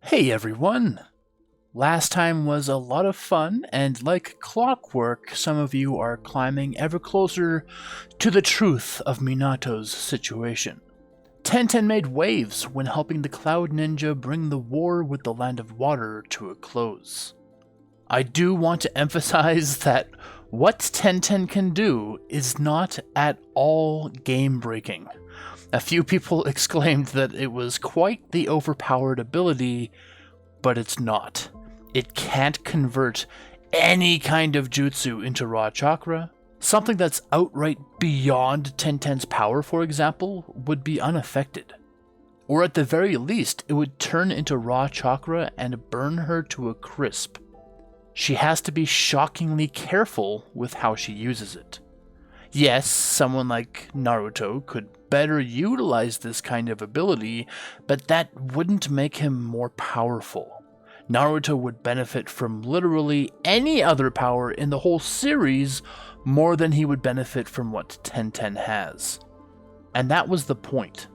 Hey everyone! Last time was a lot of fun, and like clockwork, some of you are climbing ever closer to the truth of Minato's situation. Tenten made waves when helping the Cloud Ninja bring the war with the Land of Water to a close. I do want to emphasize that what Tenten can do is not at all game-breaking. A few people exclaimed that it was quite the overpowered ability, but it's not. It can't convert any kind of jutsu into raw chakra. Something that's outright beyond Tenten's power, for example, would be unaffected. Or at the very least, it would turn into raw chakra and burn her to a crisp. She has to be shockingly careful with how she uses it. Yes, someone like Naruto could better utilize this kind of ability, but that wouldn't make him more powerful. Naruto would benefit from literally any other power in the whole series more than he would benefit from what Tenten has. And that was the point.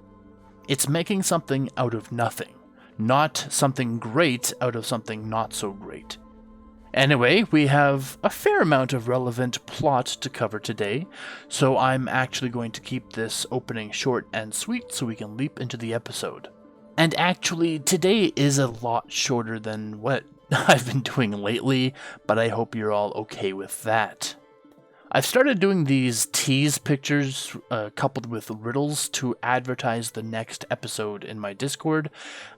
It's making something out of nothing, not something great out of something not so great. Anyway, we have a fair amount of relevant plot to cover today, so I'm actually going to keep this opening short and sweet so we can leap into the episode. And actually, today is a lot shorter than what I've been doing lately, but I hope you're all okay with that. I've started doing these tease pictures coupled with riddles to advertise the next episode in my Discord.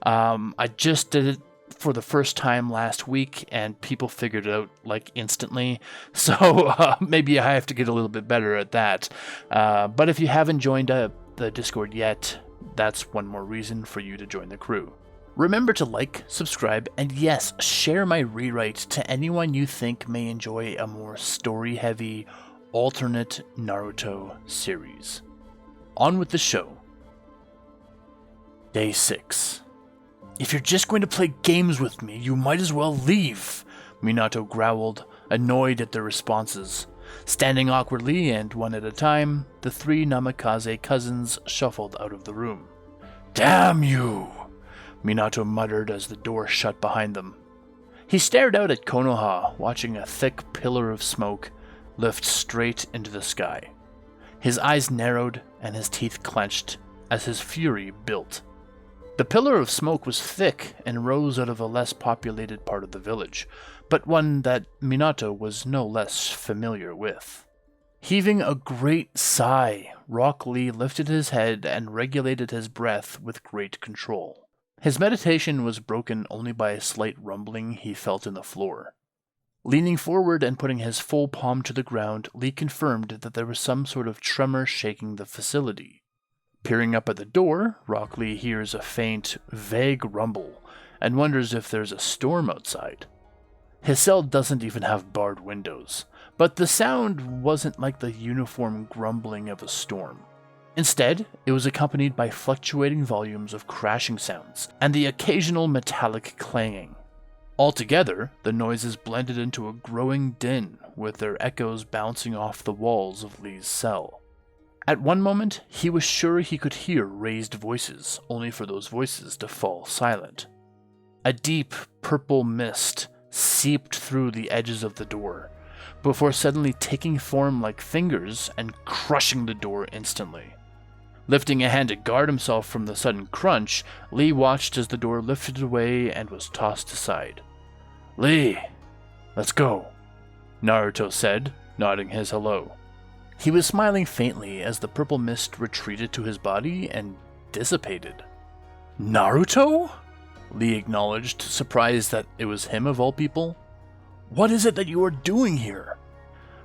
I just did it for the first time last week, and people figured it out like instantly, so maybe I have to get a little bit better at that. But if you haven't joined the Discord yet, that's one more reason for you to join the crew. Remember to like, subscribe, and yes, share my rewrite to anyone you think may enjoy a more story-heavy, alternate Naruto series. On with the show. Day 6. If you're just going to play games with me, you might as well leave, Minato growled, annoyed at their responses. Standing awkwardly and one at a time, the three Namikaze cousins shuffled out of the room. Damn you! Minato muttered as the door shut behind them. He stared out at Konoha, watching a thick pillar of smoke lift straight into the sky. His eyes narrowed and his teeth clenched as his fury built. The pillar of smoke was thick and rose out of a less populated part of the village, but one that Minato was no less familiar with. Heaving a great sigh, Rock Lee lifted his head and regulated his breath with great control. His meditation was broken only by a slight rumbling he felt in the floor. Leaning forward and putting his full palm to the ground, Lee confirmed that there was some sort of tremor shaking the facility. Peering up at the door, Rock Lee hears a faint, vague rumble and wonders if there's a storm outside. His cell doesn't even have barred windows, but the sound wasn't like the uniform grumbling of a storm. Instead, it was accompanied by fluctuating volumes of crashing sounds and the occasional metallic clanging. Altogether, the noises blended into a growing din, with their echoes bouncing off the walls of Lee's cell. At one moment, he was sure he could hear raised voices, only for those voices to fall silent. A deep, purple mist seeped through the edges of the door, before suddenly taking form like fingers and crushing the door instantly. Lifting a hand to guard himself from the sudden crunch, Lee watched as the door lifted away and was tossed aside. Lee, let's go, Naruto said, nodding his hello. He was smiling faintly as the purple mist retreated to his body and dissipated. Naruto? Lee acknowledged, surprised that it was him of all people. What is it that you are doing here?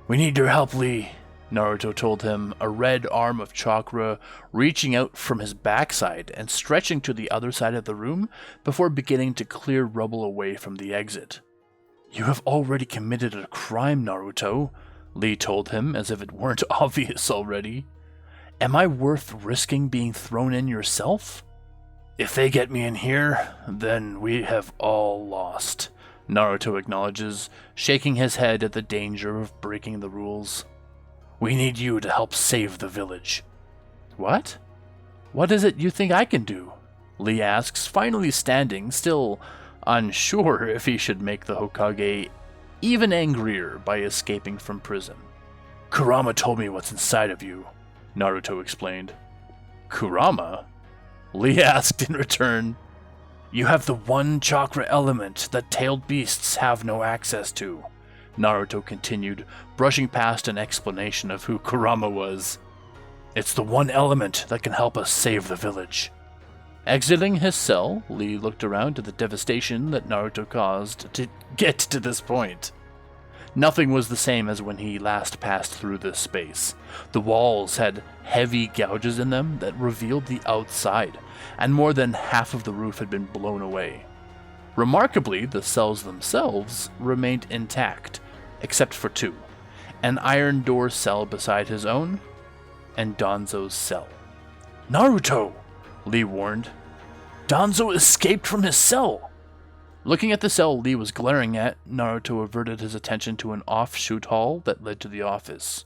We need your help, Lee, Naruto told him, a red arm of chakra reaching out from his backside and stretching to the other side of the room before beginning to clear rubble away from the exit. You have already committed a crime, Naruto, Lee told him as if it weren't obvious already. Am I worth risking being thrown in yourself? If they get me in here, then we have all lost, Naruto acknowledges, shaking his head at the danger of breaking the rules. We need you to help save the village. What? What is it you think I can do? Lee asks, finally standing, still unsure if he should make the Hokage even angrier by escaping from prison. Kurama told me what's inside of you, Naruto explained. Kurama? Lee asked in return. You have the one chakra element that tailed beasts have no access to, Naruto continued, brushing past an explanation of who Kurama was. It's the one element that can help us save the village. Exiting his cell, Lee looked around at the devastation that Naruto caused to get to this point. Nothing was the same as when he last passed through this space. The walls had heavy gouges in them that revealed the outside, and more than half of the roof had been blown away. Remarkably, the cells themselves remained intact, except for two: an iron door cell beside his own, and Danzo's cell. Naruto! Lee warned. Danzo escaped from his cell! Looking at the cell Lee was glaring at, Naruto averted his attention to an offshoot hall that led to the office.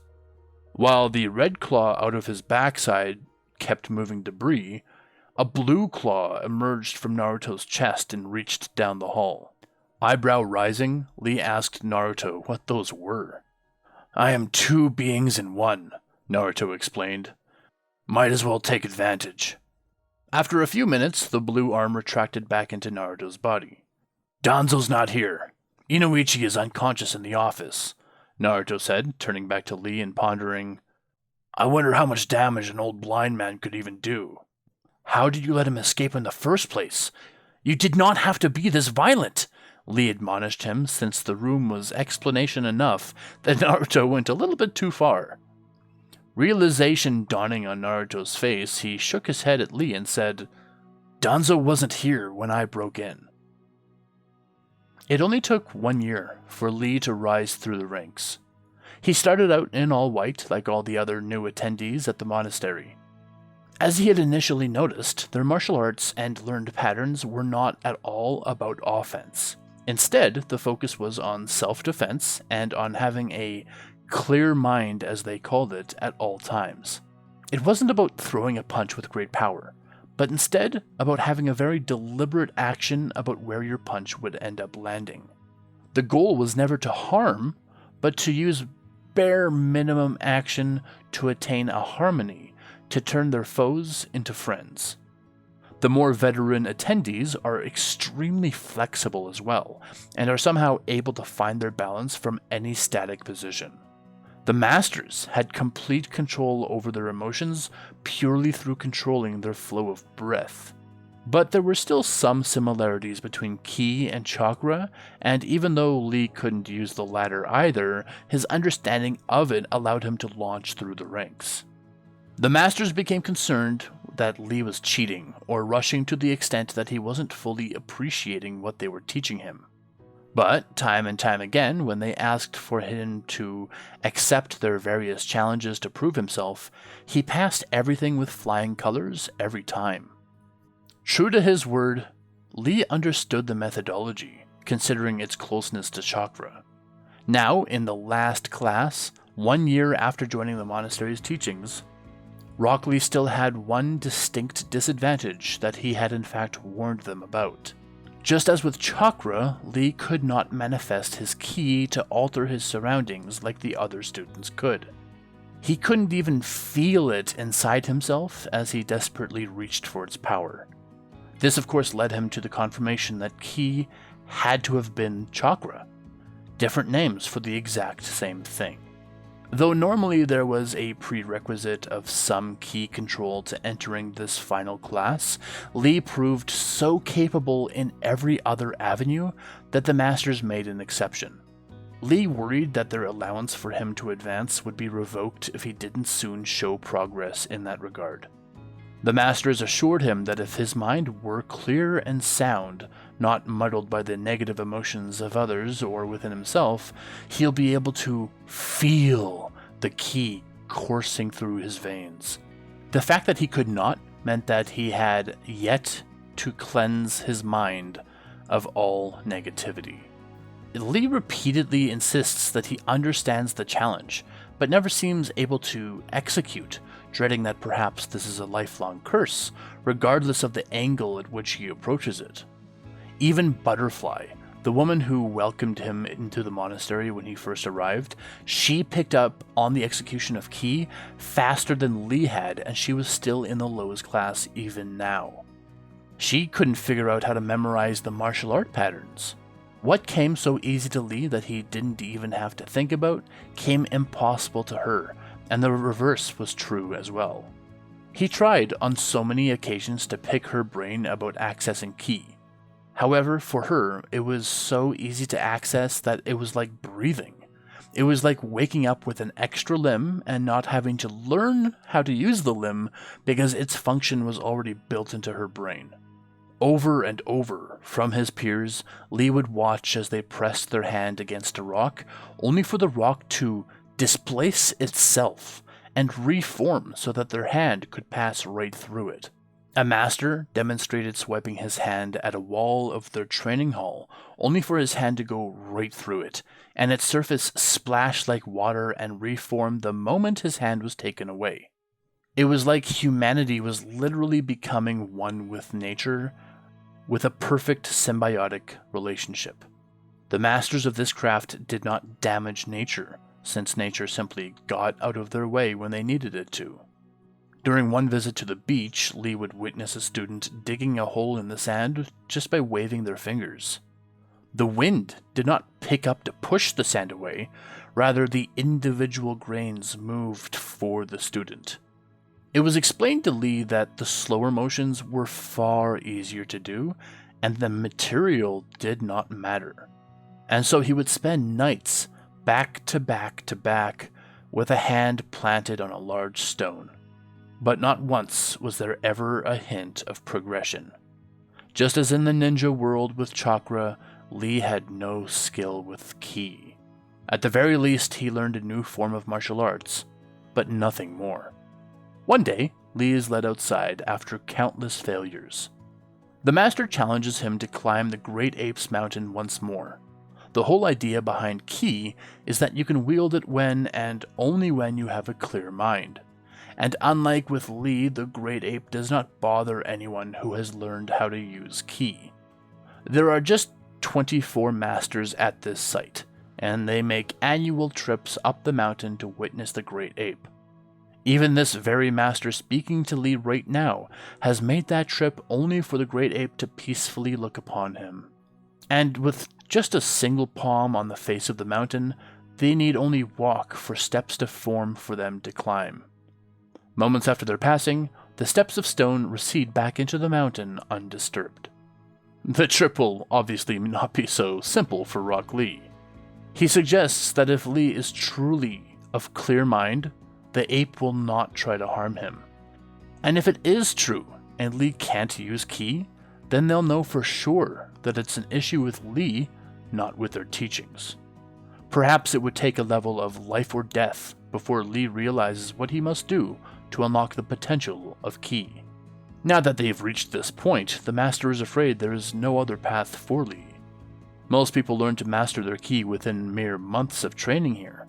While the red claw out of his backside kept moving debris, a blue claw emerged from Naruto's chest and reached down the hall. Eyebrow rising, Lee asked Naruto what those were. I am two beings in one, Naruto explained. Might as well take advantage. After a few minutes, the blue arm retracted back into Naruto's body. Danzo's not here. Inoichi is unconscious in the office, Naruto said, turning back to Lee and pondering. I wonder how much damage an old blind man could even do. How did you let him escape in the first place? You did not have to be this violent, Lee admonished him, since the room was explanation enough that Naruto went a little bit too far. Realization dawning on Naruto's face, he shook his head at Lee and said, Danzo wasn't here when I broke in. It only took 1 year for Lee to rise through the ranks. He started out in all white like all the other new attendees at the monastery. As he had initially noticed, their martial arts and learned patterns were not at all about offense. Instead, the focus was on self-defense and on having a clear mind, as they called it, at all times. It wasn't about throwing a punch with great power, but instead about having a very deliberate action about where your punch would end up landing. The goal was never to harm, but to use bare minimum action to attain a harmony, to turn their foes into friends. The more veteran attendees are extremely flexible as well, and are somehow able to find their balance from any static position. The masters had complete control over their emotions purely through controlling their flow of breath. But there were still some similarities between ki and chakra, and even though Lee couldn't use the latter either, his understanding of it allowed him to launch through the ranks. The masters became concerned that Lee was cheating, or rushing to the extent that he wasn't fully appreciating what they were teaching him. But, time and time again, when they asked for him to accept their various challenges to prove himself, he passed everything with flying colors every time. True to his word, Lee understood the methodology, considering its closeness to chakra. Now, in the last class, 1 year after joining the monastery's teachings, Rock Lee still had one distinct disadvantage that he had in fact warned them about. Just as with chakra, Lee could not manifest his ki to alter his surroundings like the other students could. He couldn't even feel it inside himself as he desperately reached for its power. This of course led him to the confirmation that ki had to have been chakra, different names for the exact same thing. Though normally there was a prerequisite of some ki control to entering this final class, Lee proved so capable in every other avenue that the masters made an exception. Lee worried that their allowance for him to advance would be revoked if he didn't soon show progress in that regard. The masters assured him that if his mind were clear and sound, not muddled by the negative emotions of others or within himself, he'll be able to feel the ki coursing through his veins. The fact that he could not meant that he had yet to cleanse his mind of all negativity. Lee repeatedly insists that he understands the challenge, but never seems able to execute, dreading that perhaps this is a lifelong curse, regardless of the angle at which he approaches it. Even Butterfly, the woman who welcomed him into the monastery when he first arrived, she picked up on the execution of Ki faster than Lee had, and she was still in the lowest class even now. She couldn't figure out how to memorize the martial art patterns. What came so easy to Lee that he didn't even have to think about came impossible to her, and the reverse was true as well. He tried on so many occasions to pick her brain about accessing Ki. However, for her, it was so easy to access that it was like breathing. It was like waking up with an extra limb and not having to learn how to use the limb because its function was already built into her brain. Over and over, from his peers, Lee would watch as they pressed their hand against a rock, only for the rock to displace itself and reform so that their hand could pass right through it. A master demonstrated swiping his hand at a wall of their training hall, only for his hand to go right through it, and its surface splash like water and reform the moment his hand was taken away. It was like humanity was literally becoming one with nature, with a perfect symbiotic relationship. The masters of this craft did not damage nature, since nature simply got out of their way when they needed it to. During one visit to the beach, Lee would witness a student digging a hole in the sand just by waving their fingers. The wind did not pick up to push the sand away, rather the individual grains moved for the student. It was explained to Lee that the slower motions were far easier to do, and the material did not matter. And so he would spend nights back to back to back with a hand planted on a large stone. But not once was there ever a hint of progression. Just as in the ninja world with chakra, Lee had no skill with Ki. At the very least, he learned a new form of martial arts, but nothing more. One day, Lee is led outside after countless failures. The master challenges him to climb the Great Apes Mountain once more. The whole idea behind Ki is that you can wield it when and only when you have a clear mind. And unlike with Lee, the Great Ape does not bother anyone who has learned how to use Ki. There are just 24 masters at this site, and they make annual trips up the mountain to witness the Great Ape. Even this very master speaking to Lee right now has made that trip only for the Great Ape to peacefully look upon him. And with just a single palm on the face of the mountain, they need only walk for steps to form for them to climb. Moments after their passing, the steps of stone recede back into the mountain undisturbed. The trip will obviously not be so simple for Rock Lee. He suggests that if Lee is truly of clear mind, the ape will not try to harm him. And if it is true, and Lee can't use Ki, then they'll know for sure that it's an issue with Lee, not with their teachings. Perhaps it would take a level of life or death before Lee realizes what he must do to unlock the potential of Ki. Now that they've reached this point, the master is afraid there is no other path for Lee. Most people learn to master their Ki within mere months of training here,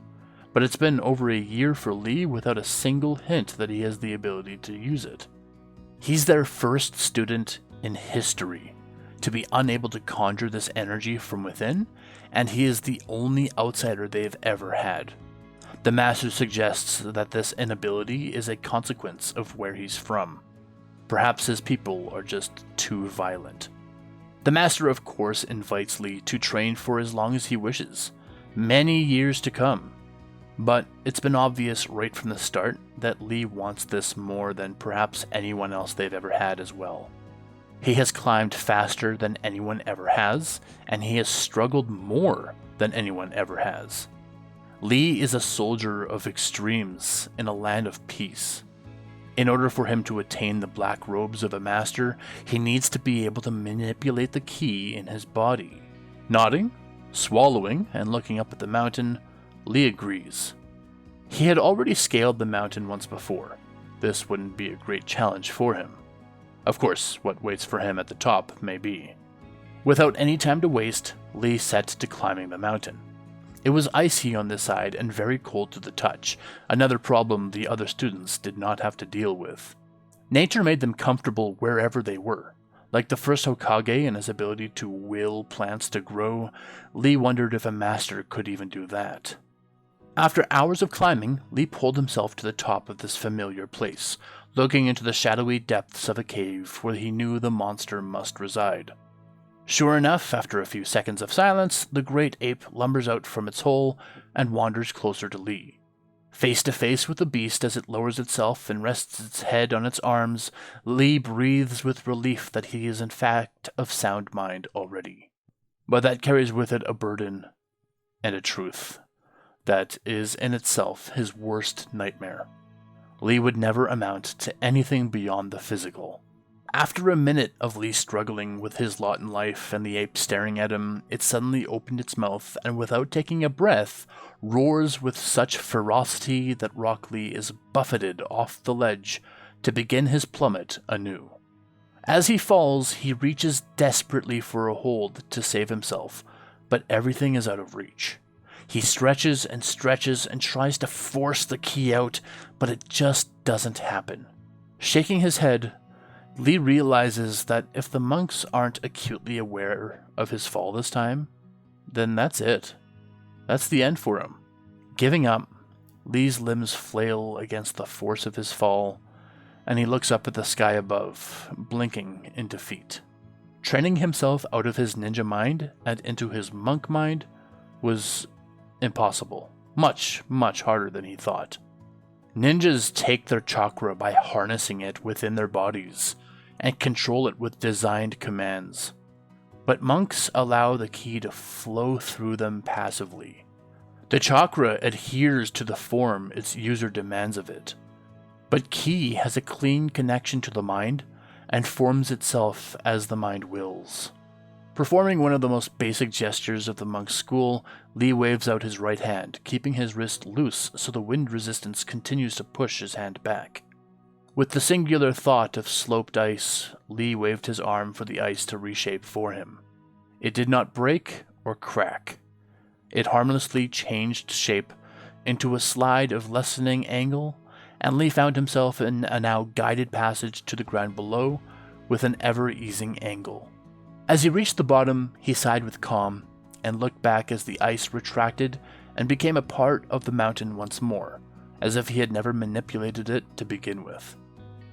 but it's been over a year for Lee without a single hint that he has the ability to use it. He's their first student in history to be unable to conjure this energy from within, and he is the only outsider they've ever had. The master suggests that this inability is a consequence of where he's from. Perhaps his people are just too violent. The master, of course, invites Lee to train for as long as he wishes, many years to come. But it's been obvious right from the start that Lee wants this more than perhaps anyone else they've ever had as well. He has climbed faster than anyone ever has, and he has struggled more than anyone ever has. Lee is a soldier of extremes in a land of peace. In order for him to attain the black robes of a master, he needs to be able to manipulate the Ki in his body. Nodding, swallowing, and looking up at the mountain, Lee agrees. He had already scaled the mountain once before. This wouldn't be a great challenge for him. Of course, what waits for him at the top may be. Without any time to waste, Lee set to climbing the mountain. It was icy on this side and very cold to the touch, another problem the other students did not have to deal with. Nature made them comfortable wherever they were. Like the first Hokage and his ability to will plants to grow, Lee wondered if a master could even do that. After hours of climbing, Lee pulled himself to the top of this familiar place, looking into the shadowy depths of a cave where he knew the monster must reside. Sure enough, after a few seconds of silence, the great ape lumbers out from its hole and wanders closer to Lee. Face to face with the beast as it lowers itself and rests its head on its arms, Lee breathes with relief that he is in fact of sound mind already. But that carries with it a burden and a truth that is in itself his worst nightmare. Lee would never amount to anything beyond the physical. After a minute of Lee struggling with his lot in life and the ape staring at him, it suddenly opened its mouth and without taking a breath, roars with such ferocity that Rock Lee is buffeted off the ledge to begin his plummet anew. As he falls, he reaches desperately for a hold to save himself, but everything is out of reach. He stretches and tries to force the key out, but it just doesn't happen. Shaking his head, Lee realizes that if the monks aren't acutely aware of his fall this time, then that's it. That's the end for him. Giving up, Lee's limbs flail against the force of his fall, and he looks up at the sky above, blinking in defeat. Training himself out of his ninja mind and into his monk mind was impossible. Much, much harder than he thought. Ninjas take their chakra by harnessing it within their bodies and control it with designed commands. But monks allow the ki to flow through them passively. The chakra adheres to the form its user demands of it. But ki has a clean connection to the mind and forms itself as the mind wills. Performing one of the most basic gestures of the monk's school, Lee waves out his right hand, keeping his wrist loose so the wind resistance continues to push his hand back. With the singular thought of sloped ice, Lee waved his arm for the ice to reshape for him. It did not break or crack. It harmlessly changed shape into a slide of lessening angle, and Lee found himself in a now guided passage to the ground below with an ever-easing angle. As he reached the bottom, he sighed with calm and looked back as the ice retracted and became a part of the mountain once more, as if he had never manipulated it to begin with.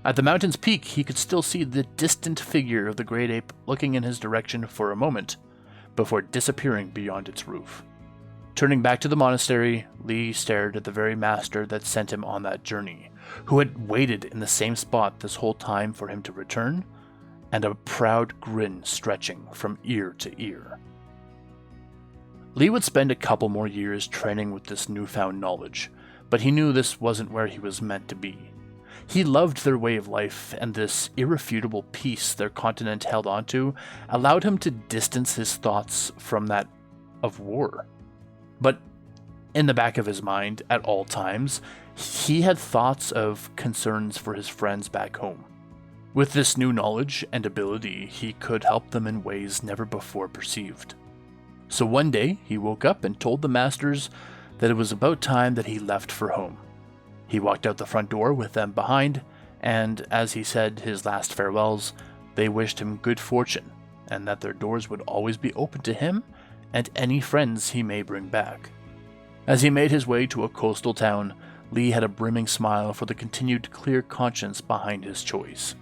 At the mountain's peak, he could still see the distant figure of the great ape looking in his direction for a moment, before disappearing beyond its roof. Turning back to the monastery, Lee stared at the very master that sent him on that journey, who had waited in the same spot this whole time for him to return, and a proud grin stretching from ear to ear. Lee would spend a couple more years training with this newfound knowledge, but he knew this wasn't where he was meant to be. He loved their way of life, and this irrefutable peace their continent held onto allowed him to distance his thoughts from that of war. But in the back of his mind, at all times, he had thoughts of concerns for his friends back home. With this new knowledge and ability, he could help them in ways never before perceived. So one day, he woke up and told the masters that it was about time that he left for home. He walked out the front door with them behind, and as he said his last farewells, they wished him good fortune, and that their doors would always be open to him and any friends he may bring back. As he made his way to a coastal town, Lee had a brimming smile for the continued clear conscience behind his choice.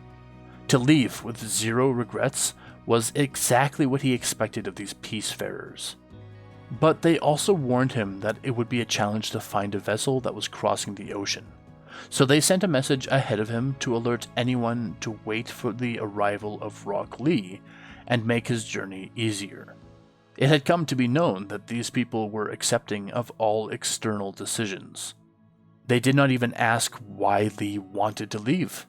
To leave with zero regrets was exactly what he expected of these peacefarers. But they also warned him that it would be a challenge to find a vessel that was crossing the ocean. So they sent a message ahead of him to alert anyone to wait for the arrival of Rock Lee and make his journey easier. It had come to be known that these people were accepting of all external decisions. They did not even ask why Lee wanted to leave.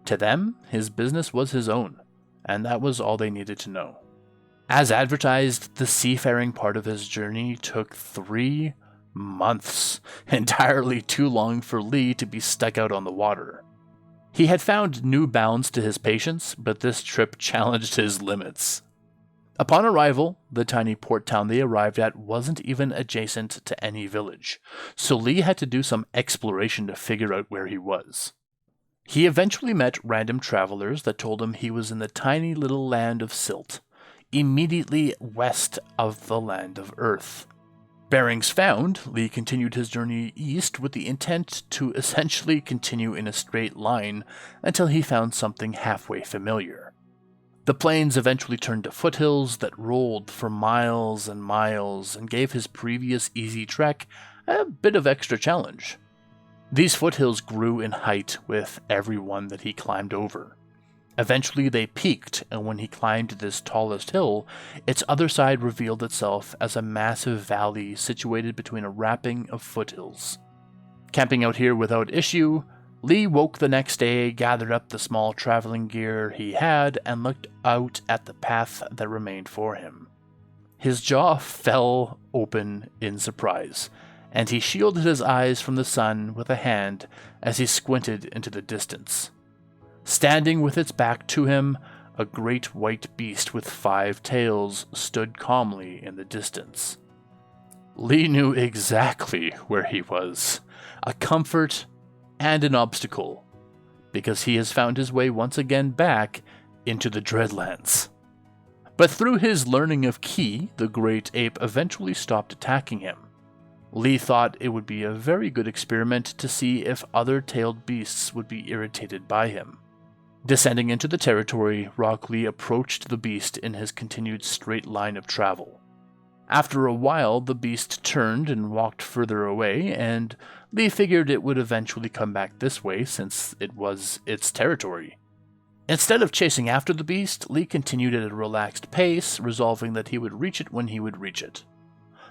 To them, his business was his own, and that was all they needed to know. As advertised, the seafaring part of his journey took 3 months, entirely too long for Lee to be stuck out on the water. He had found new bounds to his patience, but this trip challenged his limits. Upon arrival, the tiny port town they arrived at wasn't even adjacent to any village, so Lee had to do some exploration to figure out where he was. He eventually met random travelers that told him he was in the tiny little land of Silt, immediately west of the land of Earth. Bearings found, Lee continued his journey east with the intent to essentially continue in a straight line until he found something halfway familiar. The plains eventually turned to foothills that rolled for miles and miles and gave his previous easy trek a bit of extra challenge. These foothills grew in height with every one that he climbed over. Eventually they peaked, and when he climbed this tallest hill, its other side revealed itself as a massive valley situated between a wrapping of foothills. Camping out here without issue, Lee woke the next day, gathered up the small traveling gear he had, and looked out at the path that remained for him. His jaw fell open in surprise, and he shielded his eyes from the sun with a hand as he squinted into the distance. Standing with its back to him, a great white beast with 5 tails stood calmly in the distance. Lee knew exactly where he was, a comfort and an obstacle, because he has found his way once again back into the Dreadlands. But through his learning of Ki, the great ape eventually stopped attacking him. Lee thought it would be a very good experiment to see if other tailed beasts would be irritated by him. Descending into the territory, Rock Lee approached the beast in his continued straight line of travel. After a while, the beast turned and walked further away, and Lee figured it would eventually come back this way since it was its territory. Instead of chasing after the beast, Lee continued at a relaxed pace, resolving that he would reach it when he would reach it.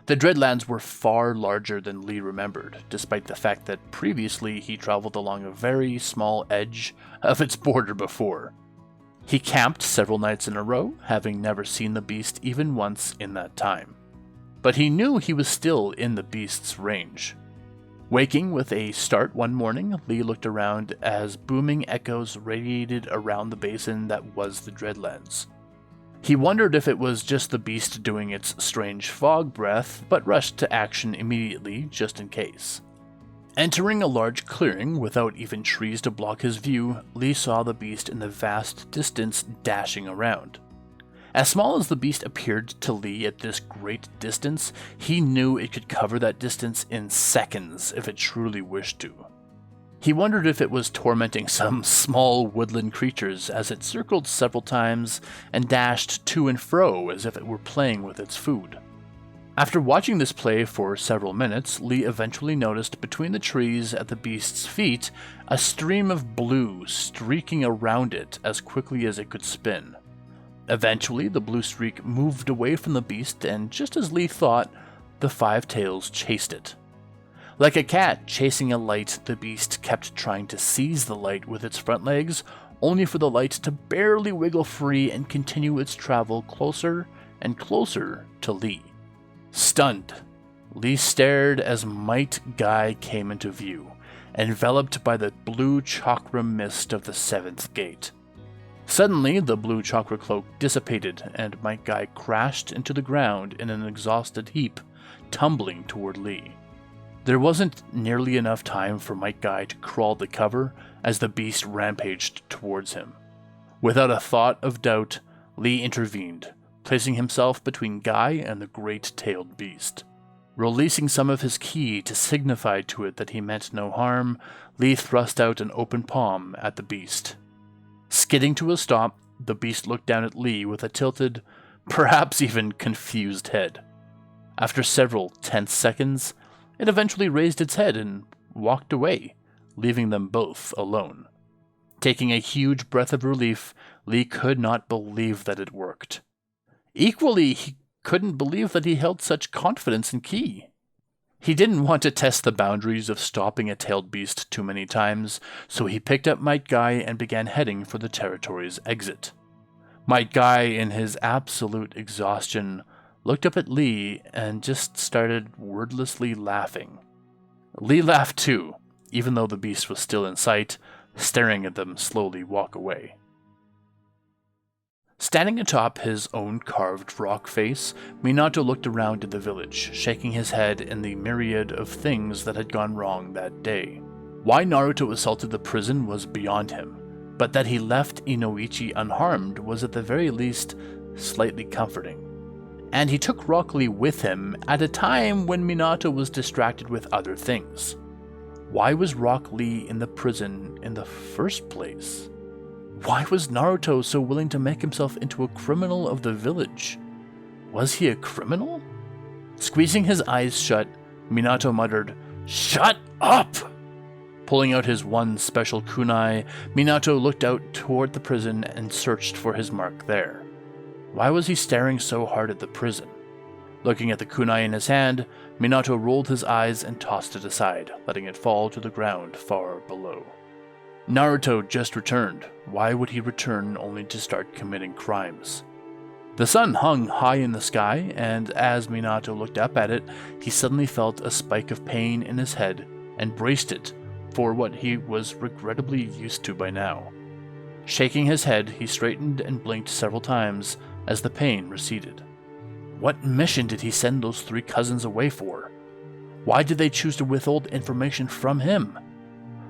The Dreadlands were far larger than Lee remembered, despite the fact that previously he traveled along a very small edge of its border before. He camped several nights in a row, having never seen the beast even once in that time. But he knew he was still in the beast's range. Waking with a start one morning, Lee looked around as booming echoes radiated around the basin that was the Dreadlands. He wondered if it was just the beast doing its strange fog breath, but rushed to action immediately, just in case. Entering a large clearing without even trees to block his view, Lee saw the beast in the vast distance dashing around. As small as the beast appeared to Lee at this great distance, he knew it could cover that distance in seconds if it truly wished to. He wondered if it was tormenting some small woodland creatures as it circled several times and dashed to and fro as if it were playing with its food. After watching this play for several minutes, Lee eventually noticed between the trees at the beast's feet a stream of blue streaking around it as quickly as it could spin. Eventually, the blue streak moved away from the beast, and just as Lee thought, the 5 tails chased it. Like a cat chasing a light, the beast kept trying to seize the light with its front legs, only for the light to barely wiggle free and continue its travel closer and closer to Lee. Stunned, Lee stared as Might Guy came into view, enveloped by the blue chakra mist of the 7th gate. Suddenly, the blue chakra cloak dissipated, and Might Guy crashed into the ground in an exhausted heap, tumbling toward Lee. There wasn't nearly enough time for Might Guy to crawl to cover as the beast rampaged towards him. Without a thought of doubt, Lee intervened, placing himself between Guy and the great-tailed beast. Releasing some of his ki to signify to it that he meant no harm, Lee thrust out an open palm at the beast. Skidding to a stop, the beast looked down at Lee with a tilted, perhaps even confused head. After several tense seconds, it eventually raised its head and walked away, leaving them both alone. Taking a huge breath of relief, Lee could not believe that it worked. Equally, he couldn't believe that he held such confidence in Ki. He didn't want to test the boundaries of stopping a tailed beast too many times, so he picked up Might Guy and began heading for the territory's exit. Might Guy, in his absolute exhaustion, looked up at Lee and just started wordlessly laughing. Lee laughed too, even though the beast was still in sight, staring at them slowly walk away. Standing atop his own carved rock face, Minato looked around at the village, shaking his head in the myriad of things that had gone wrong that day. Why Naruto assaulted the prison was beyond him, but that he left Inoichi unharmed was at the very least slightly comforting. And he took Rock Lee with him at a time when Minato was distracted with other things. Why was Rock Lee in the prison in the first place? Why was Naruto so willing to make himself into a criminal of the village? Was he a criminal? Squeezing his eyes shut, Minato muttered, "Shut up!" Pulling out his one special kunai, Minato looked out toward the prison and searched for his mark there. Why was he staring so hard at the prison? Looking at the kunai in his hand, Minato rolled his eyes and tossed it aside, letting it fall to the ground far below. Naruto just returned. Why would he return only to start committing crimes? The sun hung high in the sky, and as Minato looked up at it, he suddenly felt a spike of pain in his head and braced it for what he was regrettably used to by now. Shaking his head, he straightened and blinked several times as the pain receded. What mission did he send those three cousins away for? Why did they choose to withhold information from him?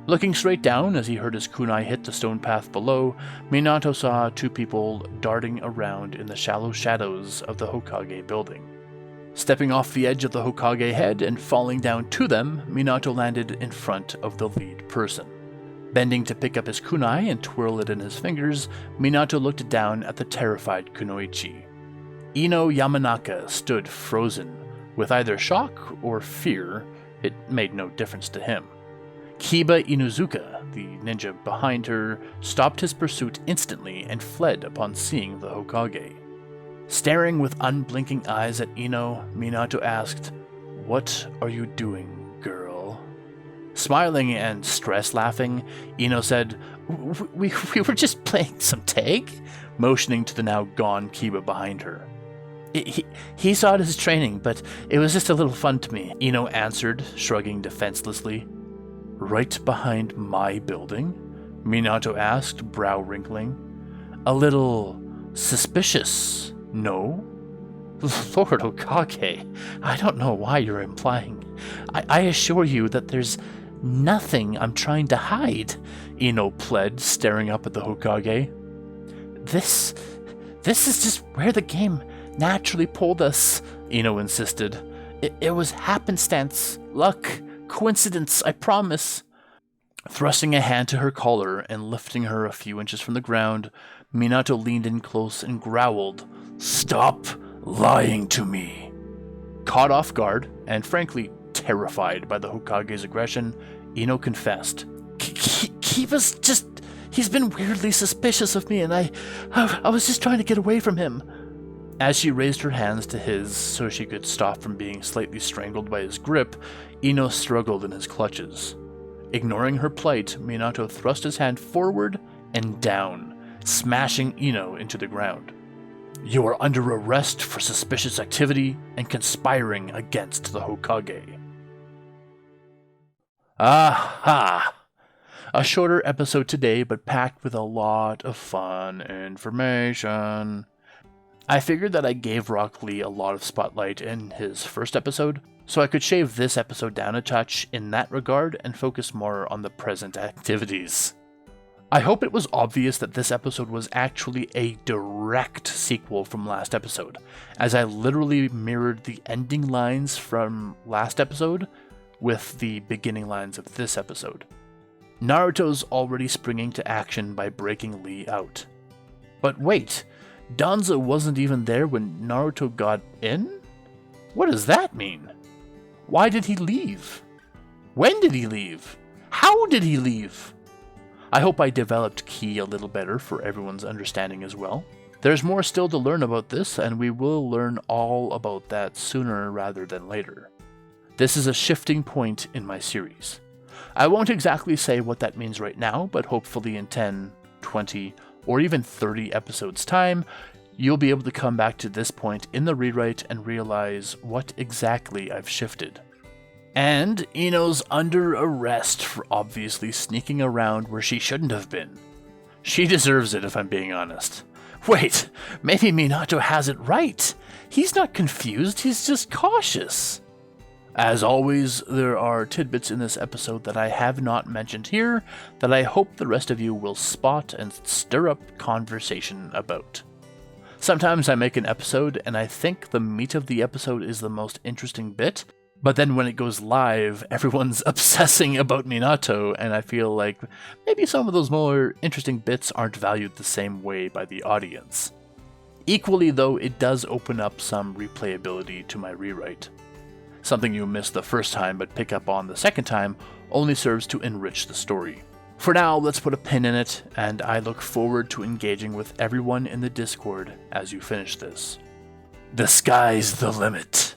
Looking straight down as he heard his kunai hit the stone path below, Minato saw two people darting around in the shallow shadows of the Hokage building. Stepping off the edge of the Hokage head and falling down to them, Minato landed in front of the lead person. Bending to pick up his kunai and twirl it in his fingers, Minato looked down at the terrified Kunoichi. Ino Yamanaka stood frozen. With either shock or fear, it made no difference to him. Kiba Inuzuka, the ninja behind her, stopped his pursuit instantly and fled upon seeing the Hokage. Staring with unblinking eyes at Ino, Minato asked, "What are you doing, girl?" Smiling and stress-laughing, Ino said, We were just playing some tag," motioning to the now gone Kiba behind her. He saw it as training, but it was just a little fun to me," Ino answered, shrugging defenselessly. "Right behind my building?" Minato asked, brow wrinkling. "A little suspicious, no?" "Lord Hokage, I don't know why you're implying. I assure you that there's nothing I'm trying to hide," Ino pled, staring up at the Hokage. This is just where the game naturally pulled us," Ino insisted. It was happenstance, luck, coincidence, I promise." Thrusting a hand to her collar and lifting her a few inches from the ground, Minato leaned in close and growled, "Stop lying to me." Caught off guard, and frankly terrified by the Hokage's aggression, Ino confessed, Kiba's just... he's been weirdly suspicious of me, and I was just trying to get away from him." As she raised her hands to his so she could stop from being slightly strangled by his grip, Ino struggled in his clutches. Ignoring her plight, Minato thrust his hand forward and down, smashing Ino into the ground. "You are under arrest for suspicious activity and conspiring against the Hokage." Aha! A shorter episode today, but packed with a lot of fun information. I figured that I gave Rock Lee a lot of spotlight in his first episode, so I could shave this episode down a touch in that regard and focus more on the present activities. I hope it was obvious that this episode was actually a direct sequel from last episode, as I literally mirrored the ending lines from last episode with the beginning lines of this episode. Naruto's already springing to action by breaking Lee out. But wait, Danzo wasn't even there when Naruto got in? What does that mean? Why did he leave? When did he leave? How did he leave? I hope I developed Ki a little better for everyone's understanding as well. There's more still to learn about this, and we will learn all about that sooner rather than later. This is a shifting point in my series. I won't exactly say what that means right now, but hopefully in 10, 20, or even 30 episodes' time, you'll be able to come back to this point in the rewrite and realize what exactly I've shifted. And Ino's under arrest for obviously sneaking around where she shouldn't have been. She deserves it, if I'm being honest. Wait, maybe Minato has it right. He's not confused, he's just cautious. As always, there are tidbits in this episode that I have not mentioned here that I hope the rest of you will spot and stir up conversation about. Sometimes I make an episode and I think the meat of the episode is the most interesting bit, but then when it goes live, everyone's obsessing about Minato, and I feel like maybe some of those more interesting bits aren't valued the same way by the audience. Equally though, it does open up some replayability to my rewrite. Something you miss the first time but pick up on the second time only serves to enrich the story. For now, let's put a pin in it, and I look forward to engaging with everyone in the Discord as you finish this. The sky's the limit.